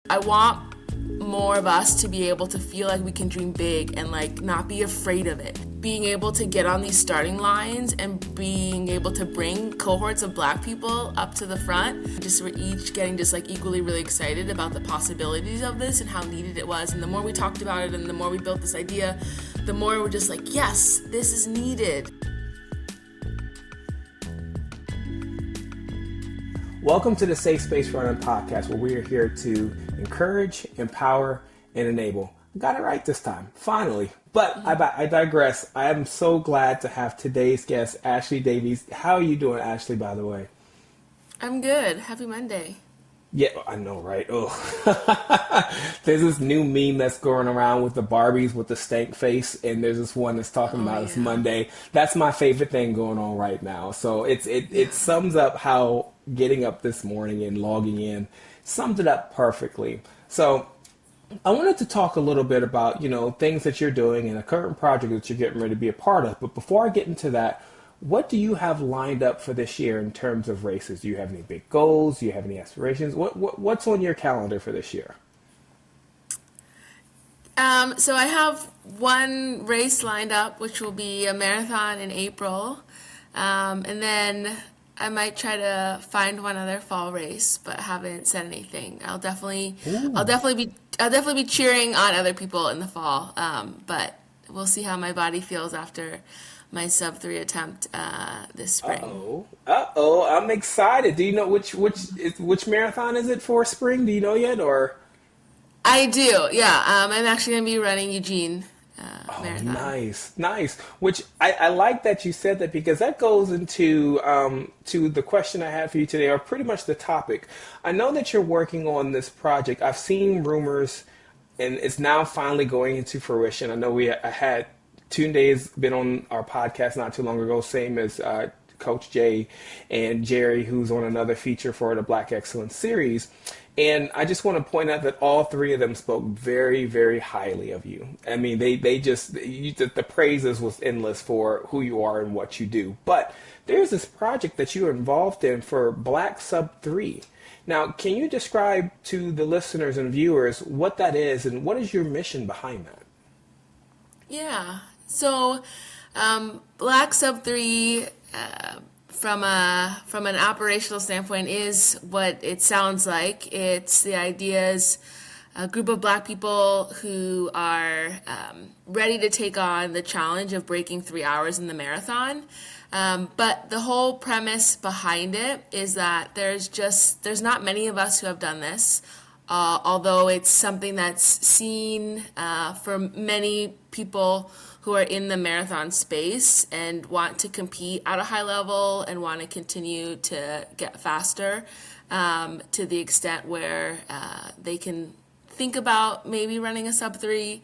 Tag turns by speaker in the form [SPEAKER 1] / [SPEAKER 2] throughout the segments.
[SPEAKER 1] I want more of us to be able to feel like we can dream big and like not be afraid of it. Being able to get on these starting lines and being able to bring cohorts of Black people up to the front, just we're each getting just like equally really excited about the possibilities of this and how needed it was. And the more we talked about it and the more we built this idea, the more we're just like, yes, this is needed.
[SPEAKER 2] Welcome to the Safe Space Running podcast, where we are here to encourage, empower, and enable. I got it right this time, finally. But I digress. I am so glad to have today's guest, Ashley Davies. How are you doing, Ashley, by the way?
[SPEAKER 1] I'm good. Happy Monday.
[SPEAKER 2] Yeah, I know, right? Oh, there's this new meme that's going around with the Barbies with the stank face, and there's this one that's talking about it's Monday. That's my favorite thing going on right now. So it sums up how getting up this morning and logging in summed it up perfectly. So I wanted to talk a little bit about, things that you're doing and a current project that you're getting ready to be a part of. But before I get into that, what do you have lined up for this year in terms of races? Do you have any big goals? Do you have any aspirations? What's on your calendar for this year?
[SPEAKER 1] So I have one race lined up, which will be a marathon in April. And then I might try to find one other fall race, but haven't said anything. I'll definitely be cheering on other people in the fall. But we'll see how my body feels after my sub-3 attempt this spring.
[SPEAKER 2] I'm excited. Do you know which marathon is it for spring? Do you know yet, or?
[SPEAKER 1] I do, yeah. I'm actually going to be running Eugene Marathon.
[SPEAKER 2] Nice. Which I like that you said that, because that goes into to the question I had for you today, or pretty much the topic. I know that you're working on this project. I've seen rumors, and it's now finally going into fruition. I know I had Tunde has been on our podcast not too long ago, same as Coach Jay and Jerry, who's on another feature for the Black Excellence series. And I just want to point out that all three of them spoke very, very highly of you. I mean, the praises was endless for who you are and what you do. But there's this project that you're involved in for Black Sub 3. Now, can you describe to the listeners and viewers what that is and what is your mission behind that?
[SPEAKER 1] Yeah. So, Black Sub 3, from an operational standpoint, is what it sounds like. It's the ideas, a group of Black people who are ready to take on the challenge of breaking 3 hours in the marathon. But the whole premise behind it is that there's not many of us who have done this. Although it's something that's seen for many people who are in the marathon space and want to compete at a high level and want to continue to get faster to the extent where they can think about maybe running a sub 3.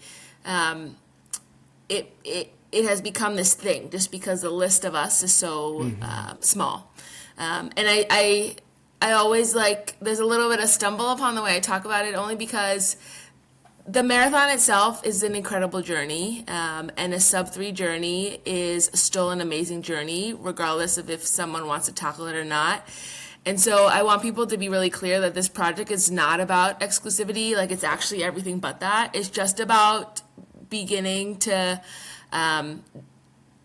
[SPEAKER 1] It has become this thing just because the list of us is so small. And I always there's a little bit of stumble upon the way I talk about it, only because the marathon itself is an incredible journey, and a sub 3 journey is still an amazing journey, regardless of if someone wants to tackle it or not. And so I want people to be really clear that this project is not about exclusivity. It's actually everything but that. It's just about beginning to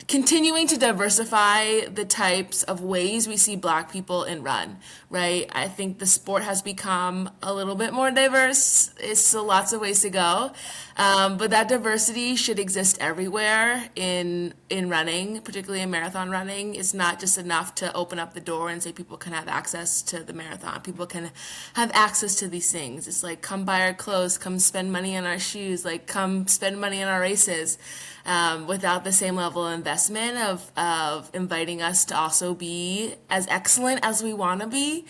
[SPEAKER 1] continuing to diversify the types of ways we see Black people in run, right? I think the sport has become a little bit more diverse. It's still lots of ways to go, but that diversity should exist everywhere in running, particularly in marathon running. It's not just enough to open up the door and say people can have access to the marathon. People can have access to these things. It's come buy our clothes, come spend money on our shoes, come spend money on our races. Without the same level of investment of inviting us to also be as excellent as we want to be.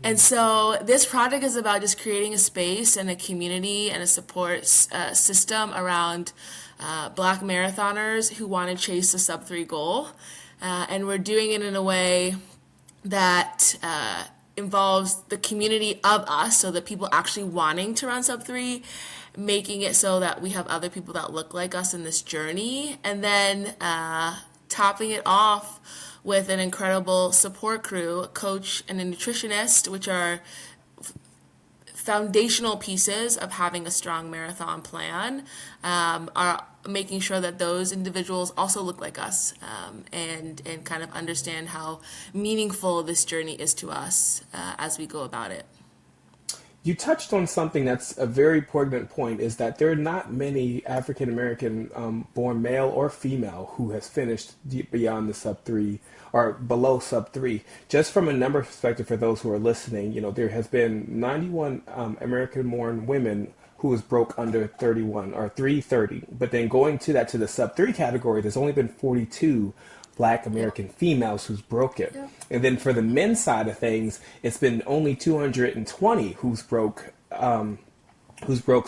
[SPEAKER 1] And so this project is about just creating a space and a community and a support system around Black marathoners who want to chase the sub 3 goal. And we're doing it in a way that involves the community of us, so that people actually wanting to run sub 3, making it so that we have other people that look like us in this journey, and then topping it off with an incredible support crew, a coach and a nutritionist, which are foundational pieces of having a strong marathon plan are making sure that those individuals also look like us, and kind of understand how meaningful this journey is to us as we go about it.
[SPEAKER 2] You touched on something that's a very poignant point, is that there are not many African American born male or female who has finished beyond the sub three or below sub three. Just from a number perspective, for those who are listening, there has been 91 American born women who was broke under 31 or 330. But then going to that to the sub three category, there's only been 42 Black
[SPEAKER 1] Yeah.
[SPEAKER 2] American females who's broke it.
[SPEAKER 1] Yeah.
[SPEAKER 2] And then for the men's side of things, it's been only 220 who's broke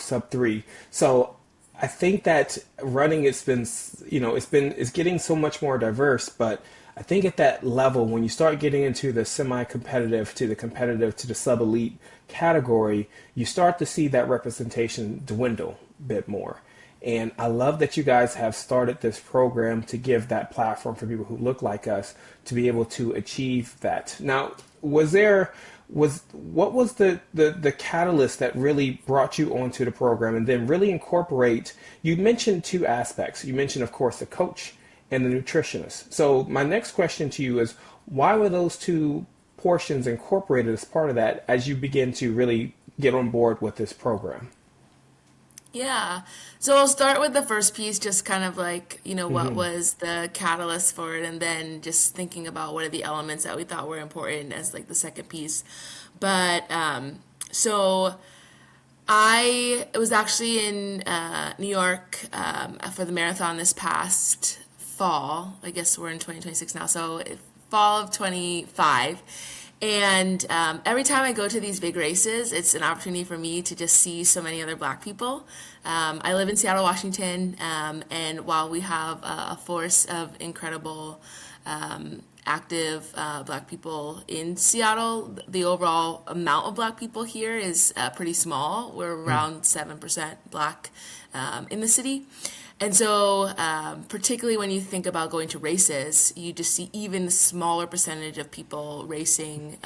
[SPEAKER 2] sub three. So I think that running, it's getting so much more diverse, but I think at that level, when you start getting into the semi-competitive to the competitive to the sub-elite category, you start to see that representation dwindle a bit more. And I love that you guys have started this program to give that platform for people who look like us to be able to achieve that. Now, what was the catalyst that really brought you onto the program and then really incorporate? You mentioned two aspects. You mentioned, of course, the coach and the nutritionist. So my next question to you is, why were those two portions incorporated as part of that as you begin to really get on board with this program?
[SPEAKER 1] Yeah. So I'll start with the first piece, just kind of like, what was the catalyst for it, and then just thinking about what are the elements that we thought were important as like the second piece. But so I was actually in New York for the marathon this past fall. I guess we're in 2026 now, so fall of 25. And every time I go to these big races, it's an opportunity for me to just see so many other Black people. I live in Seattle, Washington, and while we have a force of incredible active Black people in Seattle, the overall amount of Black people here is pretty small. We're around 7% Black in the city. And so, particularly when you think about going to races, you just see even smaller percentage of people racing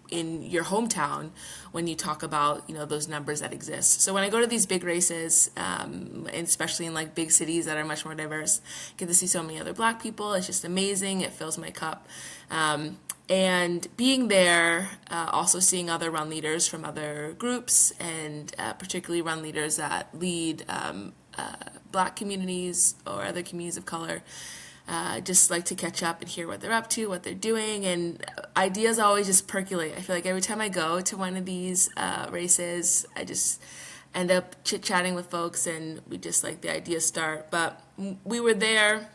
[SPEAKER 1] in your hometown when you talk about, those numbers that exist. So when I go to these big races, and especially in like big cities that are much more diverse, get to see so many other Black people. It's just amazing. It fills my cup. And being there, also seeing other run leaders from other groups, and particularly run leaders that lead Black communities or other communities of color, just like to catch up and hear what they're up to, what they're doing, and ideas always just percolate. I feel like every time I go to one of these races, I just end up chit-chatting with folks, and we just like the ideas start. But we were there,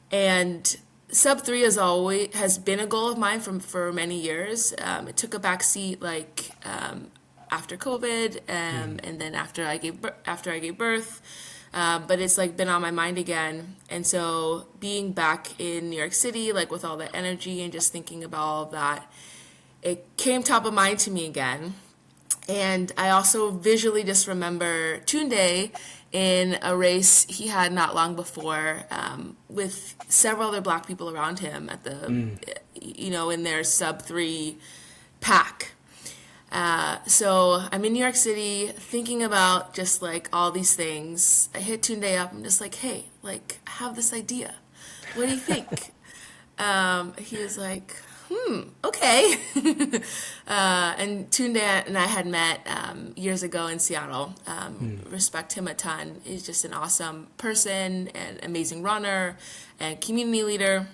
[SPEAKER 1] and sub three has been a goal of mine for many years. It took a back seat after COVID, and then after I gave birth, but it's like been on my mind again. And so being back in New York City, like with all the energy and just thinking about all of that, it came top of mind to me again. And I also visually just remember Tunde in a race he had not long before, with several other Black people around him at in their sub three pack. So I'm in New York City thinking about just like all these things. I hit Tunde up. I'm just like, hey, like I have this idea. What do you think? He was like, okay. And Tunde and I had met years ago in Seattle. Respect him a ton. He's just an awesome person and amazing runner and community leader.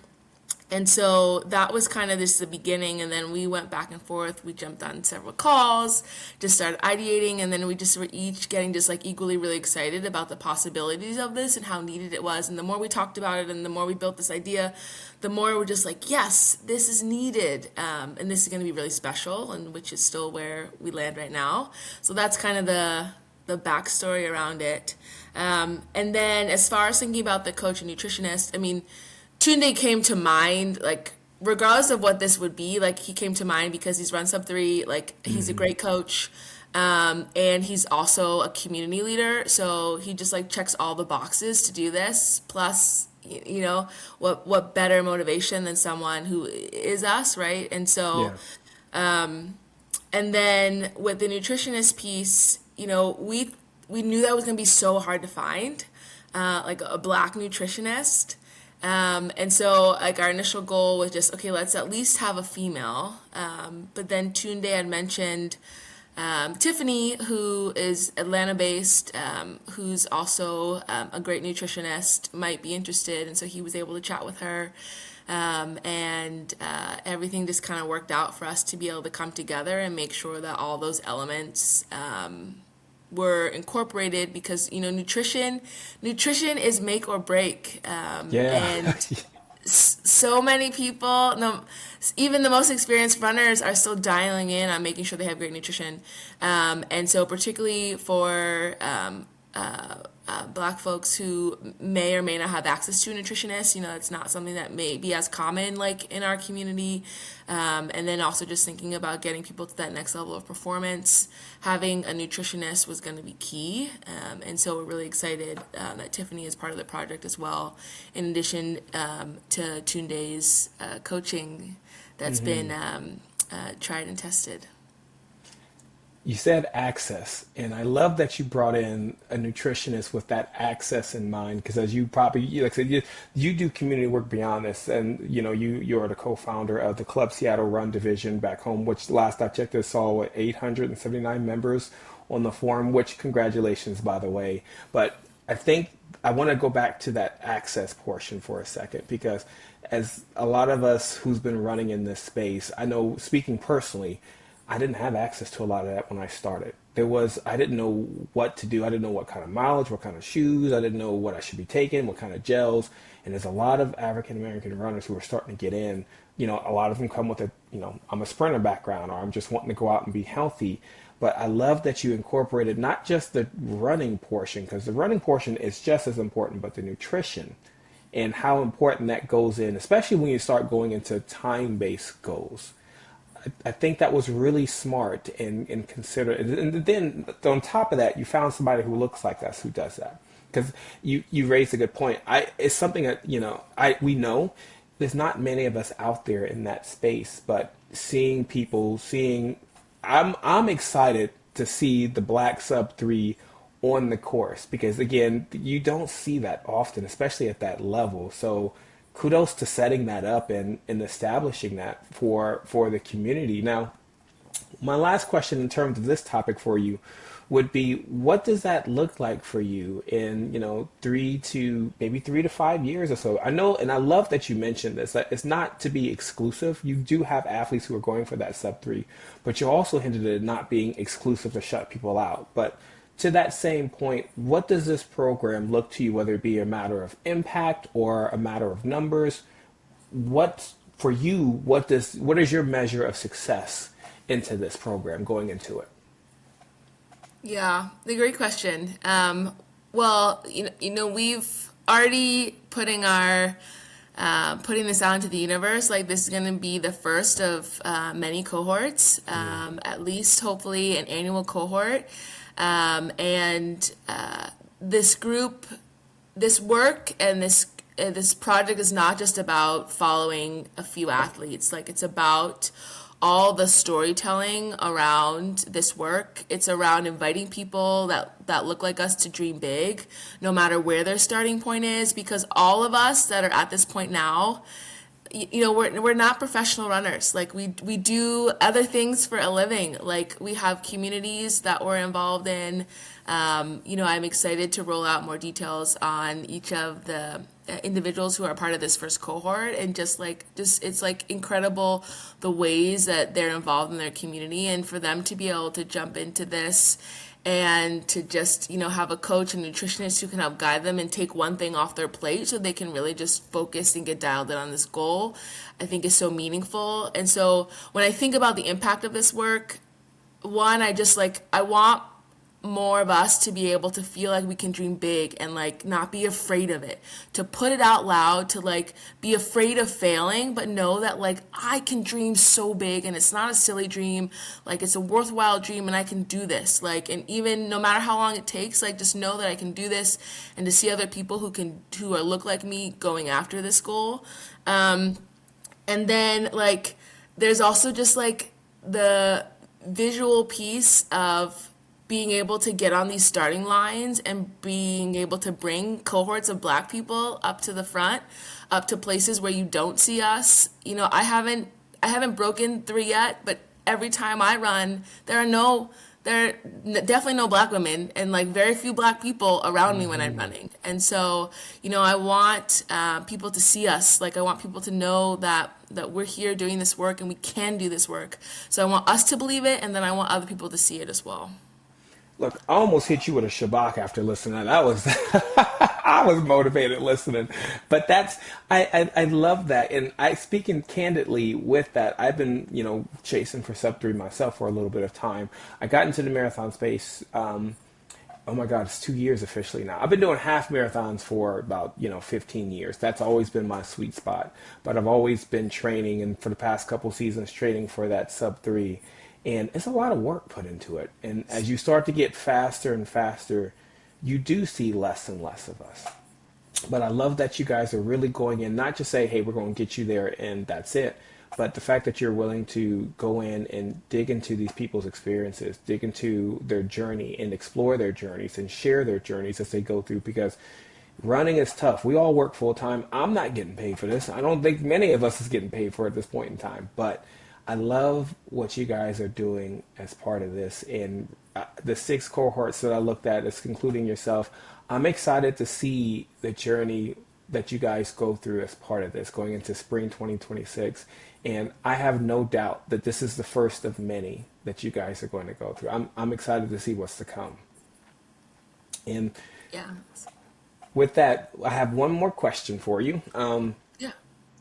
[SPEAKER 1] And so that was kind of just the beginning, and then we went back and forth. We jumped on several calls, just started ideating, and then we just were each getting just like equally really excited about the possibilities of this and how needed it was. And the more we talked about it and the more we built this idea, the more we're just like, yes, this is needed, and this is going to be really special, and which is still where we land right now. So that's kind of the backstory around it. And then as far as thinking about the coach and nutritionist, I mean, Tunde came to mind, like, regardless of what this would be, like, he came to mind because he's run sub three, like, he's a great coach, and he's also a community leader, so he just, like, checks all the boxes to do this, plus, what better motivation than someone who is us, right? And so,
[SPEAKER 2] Yeah.
[SPEAKER 1] And then with the nutritionist piece, we knew that was going to be so hard to find, like a black nutritionist. And so like our initial goal was just, okay, let's at least have a female. But then Tunde had mentioned Tiffany, who is Atlanta based, who's also a great nutritionist, might be interested. And so he was able to chat with her. And everything just kind of worked out for us to be able to come together and make sure that all those elements were incorporated, because nutrition is make or break,
[SPEAKER 2] Yeah.
[SPEAKER 1] and so many people, no, even the most experienced runners are still dialing in on making sure they have great nutrition, and so particularly for black folks who may or may not have access to a nutritionist, it's not something that may be as common like in our community. And then also just thinking about getting people to that next level of performance, having a nutritionist was going to be key. And so we're really excited that Tiffany is part of the project as well, in addition to Tunde's coaching that's been tried and tested.
[SPEAKER 2] You said access, and I love that you brought in a nutritionist with that access in mind. Because as you probably, like I said, you do community work beyond this, and you are the co-founder of the Club Seattle Run division back home, which last I checked, I saw 879 members on the forum. Which congratulations, by the way. But I think I want to go back to that access portion for a second, because as a lot of us who's been running in this space, I know, speaking personally, I didn't have access to a lot of that when I started. I didn't know what to do. I didn't know what kind of mileage, what kind of shoes. I didn't know what I should be taking, what kind of gels. And there's a lot of African American runners who are starting to get in. A lot of them come with I'm a sprinter background, or I'm just wanting to go out and be healthy. But I love that you incorporated not just the running portion, because the running portion is just as important, but the nutrition and how important that goes in, especially when you start going into time-based goals. I think that was really smart and considerate. And then on top of that, you found somebody who looks like us who does that. Because you raised a good point. It's something that we know there's not many of us out there in that space, but I'm excited to see the black sub 3 on the course, because again, you don't see that often, especially at that level. So kudos to setting that up and establishing that for the community. Now, my last question in terms of this topic for you would be, what does that look like for you in 3 to 5 years or so? I know, and I love that you mentioned this, that it's not to be exclusive. You do have athletes who are going for that sub 3, but you also hinted at it not being exclusive to shut people out. But to that same point, what does this program look to you, whether it be a matter of impact or a matter of numbers? What for you? What is your measure of success into this program going into it?
[SPEAKER 1] Yeah, a great question. Well, we've already putting this out into the universe. Like, this is going to be the first of many cohorts, at least hopefully an annual cohort. And this group, this work, and this project is not just about following a few athletes. Like, it's about all the storytelling around this work. It's around inviting people that look like us to dream big, no matter where their starting point is, because all of us that are at this point now, we're not professional runners. Like, we do other things for a living. Like, we have communities that we're involved in. I'm excited to roll out more details on each of the individuals who are part of this first cohort, and just it's like incredible the ways that they're involved in their community, and for them to be able to jump into this and to just have a coach and nutritionist who can help guide them and take one thing off their plate so they can really just focus and get dialed in on this goal, I think is so meaningful. And so when I think about the impact of this work, one, I want more of us to be able to feel like we can dream big and not be afraid of it, to put it out loud, to be afraid of failing, but know that I can dream so big, and it's not a silly dream, it's a worthwhile dream, and I can do this, and even no matter how long it takes, just know that I can do this, and to see other people who look like me going after this goal. And then there's also just the visual piece of being able to get on these starting lines and being able to bring cohorts of Black people up to the front, up to places where you don't see us. I haven't broken three yet, but every time I run, definitely no Black women and like very few Black people around me when I'm
[SPEAKER 2] Hmm.
[SPEAKER 1] running. And so, I want people to see us. Like I want people to know that we're here doing this work and we can do this work. So I want us to believe it, and then I want other people to see it as well.
[SPEAKER 2] Look, I almost hit you with a shabak after listening. That was I was motivated listening, but I love that, and I speaking candidly with that. I've been chasing for sub three myself for a little bit of time. I got into the marathon space. Oh my God, it's 2 years officially now. I've been doing half marathons for about 15 years. That's always been my sweet spot. But I've always been training, and for the past couple seasons, training for that sub three. And it's a lot of work put into it. And as you start to get faster and faster, you do see less and less of us. But I love that you guys are really going in, not just say, hey, we're going to get you there and that's it. But the fact that you're willing to go in and dig into these people's experiences, dig into their journey and explore their journeys and share their journeys as they go through, because running is tough. We all work full time. I'm not getting paid for this. I don't think many of us is getting paid for it at this point in time. But I love what you guys are doing as part of this. And the six cohorts that I looked at, as concluding yourself, I'm excited to see the journey that you guys go through as part of this going into spring 2026. And I have no doubt that this is the first of many that you guys are going to go through. I'm excited to see what's to come. And
[SPEAKER 1] Yeah.
[SPEAKER 2] with that, I have one more question for you.
[SPEAKER 1] Yeah.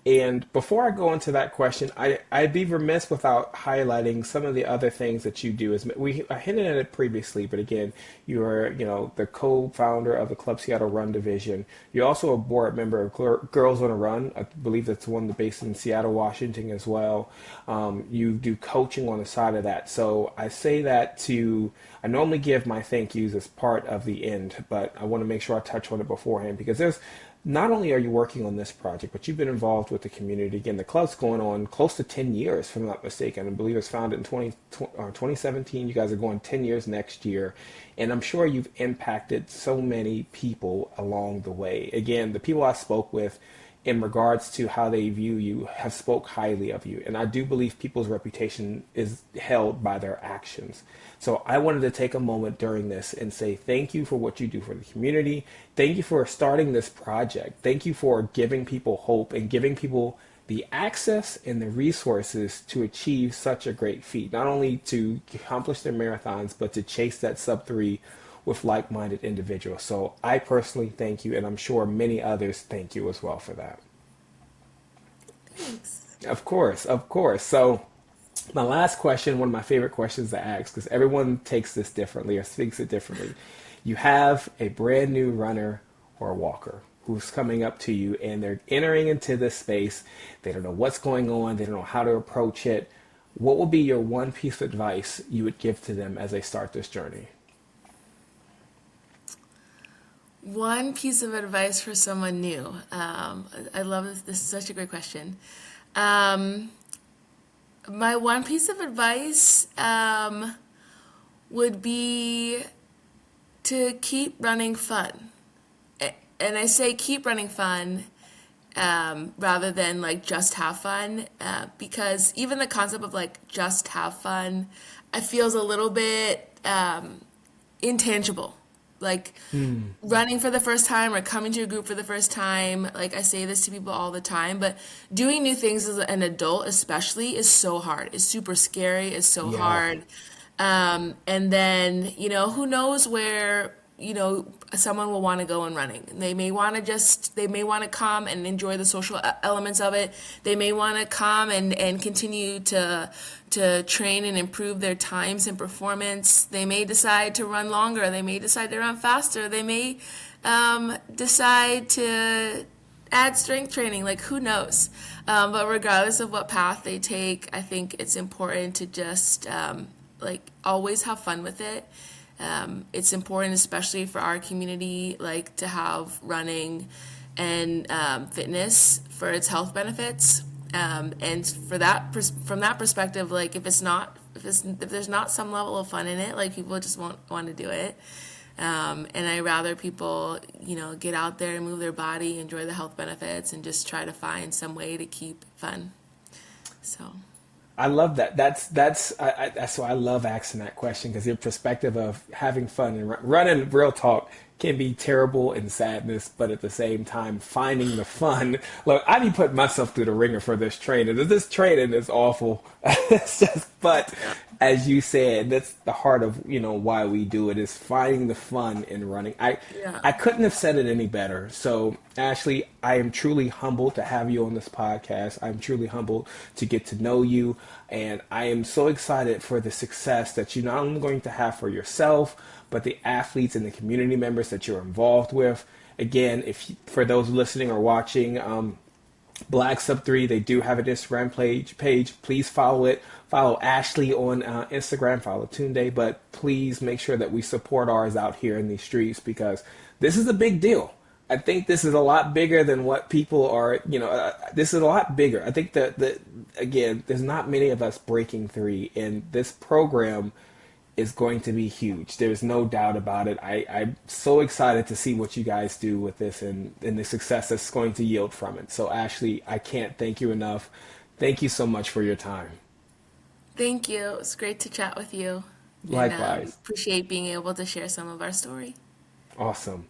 [SPEAKER 2] And before I go into that question, I'd be remiss without highlighting some of the other things that you do. As I hinted at it previously, but again, you are, the co-founder of the Club Seattle Run Division. You're also a board member of Girls on a Run. I believe that's one that's based in Seattle, Washington as well. You do coaching on the side of that. So I say that I normally give my thank yous as part of the end, but I want to make sure I touch on it beforehand, because not only are you working on this project, but you've been involved with the community. Again, the club's going on close to 10 years, if I'm not mistaken. I believe it was founded in 2017. You guys are going 10 years next year. And I'm sure you've impacted so many people along the way. Again, the people I spoke with in regards to how they view you have spoke highly of you. And I do believe people's reputation is held by their actions. So I wanted to take a moment during this and say thank you for what you do for the community. Thank you for starting this project. Thank you for giving people hope and giving people the access and the resources to achieve such a great feat. Not only to accomplish their marathons, but to chase that sub three with like-minded individuals. So I personally thank you, and I'm sure many others thank you as well for that.
[SPEAKER 1] Thanks.
[SPEAKER 2] Of course, of course. So my last question, one of my favorite questions to ask, because everyone takes this differently or speaks it differently. You have a brand new runner or walker who's coming up to you, and they're entering into this space. They don't know what's going on. They don't know how to approach it. What would be your one piece of advice you would give to them as they start this journey?
[SPEAKER 1] One piece of advice for someone new. I love this. This is such a great question. Um, my one piece of advice would be to keep running fun. And I say keep running fun rather than like just have fun, because even the concept of like just have fun, I feels a little bit intangible. Like running for the first time or coming to a group for the first time, like I say this to people all the time, but doing new things as an adult especially is so hard. It's super scary, it's so
[SPEAKER 2] Yeah.
[SPEAKER 1] hard. And then, who knows where, someone will want to go in running. They may want to come and enjoy the social elements of it. They may want to come and continue to train and improve their times and performance. They may decide to run longer. They may decide to run faster. They may decide to add strength training, like who knows? But regardless of what path they take, I think it's important to just like always have fun with it. It's important, especially for our community, like to have running and fitness for its health benefits. And from that perspective, like if it's not if there's not some level of fun in it, like people just won't want to do it. And I rather people, get out there and move their body, enjoy the health benefits, and just try to find some way to keep fun. So,
[SPEAKER 2] I love that. That's why I love asking that question because your perspective of having fun and running, real talk, can be terrible and sadness, but at the same time finding the fun. Look, I be putting myself through the ringer for this training. This training is awful. It's just, but
[SPEAKER 1] yeah.
[SPEAKER 2] as you said, that's the heart of why we do it is finding the fun in running.
[SPEAKER 1] Yeah.
[SPEAKER 2] I couldn't have said it any better. So, Ashley, I am truly humbled to have you on this podcast. I'm truly humbled to get to know you. And I am so excited for the success that you're not only going to have for yourself, but the athletes and the community members that you're involved with. Again, for those listening or watching, Black Sub 3, they do have an Instagram page. Please follow it. Follow Ashley on Instagram. Follow Tunde. But please make sure that we support ours out here in these streets because this is a big deal. I think this is a lot bigger than what people are, this is a lot bigger. I think that, again, there's not many of us breaking three, and this program is going to be huge. There's no doubt about it. I'm so excited to see what you guys do with this and the success that's going to yield from it. So, Ashley, I can't thank you enough. Thank you so much for your time.
[SPEAKER 1] Thank you. It's great to chat with you and
[SPEAKER 2] Likewise.
[SPEAKER 1] appreciate being able to share some of our story.
[SPEAKER 2] Awesome.